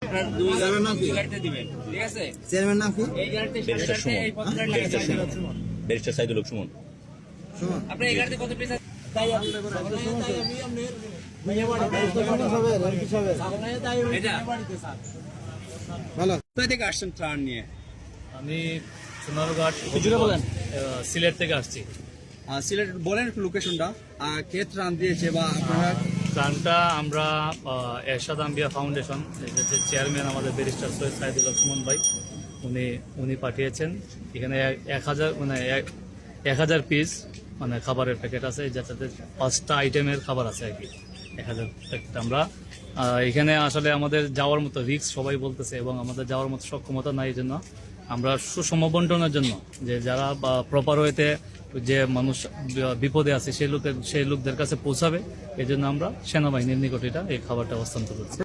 আপনার দুই গাড়িতে দিবেন, ঠিক আছে? চেয়ারম্যান নাম কি? এই গাড়িতে এই পত্রটা ব্যারিস্টার সাইদুল হক সুমন। আপনি এই গাড়িতে কত পিস আছে? এটা ভালো। কোথা থেকে আসছেন ত্রাণ নিয়ে? আমি সোনারঘাট সিলেট থেকে আসছি। সিলেট বলেন একটু লোকেশনটা, কে ত্রাণ দিয়েছে বা আপনারা? ত্রাণটা আমরা এরশাদ আম্বিয়া ফাউন্ডেশন, যে চেয়ারম্যান আমাদের ব্যারিস্টার সৈয়দ সাইদুল হক সুমন ভাই, উনি পাঠিয়েছেন। এখানে 1000 পিস মানে খাবারের প্যাকেট আছে, যাতে 5টা আইটেমের খাবার আছে আর কি। 1000 প্যাকেট আমরা এখানে আসলে আমাদের যাওয়ার মতো রিস্ক সবাই বলতেছে, এবং আমাদের যাওয়ার মতো সক্ষমতা নাই। এই জন্য আমরা সুষম বন্টনের জন্য, যে যারা প্রপার ওয়েতে যে মানুষ বিপদে আছে সেই লোকদের কাছে পৌঁছাবে, এই জন্য আমরা সেনাবাহিনীর নিকট এই খাবারটা হস্তান্তর করছি।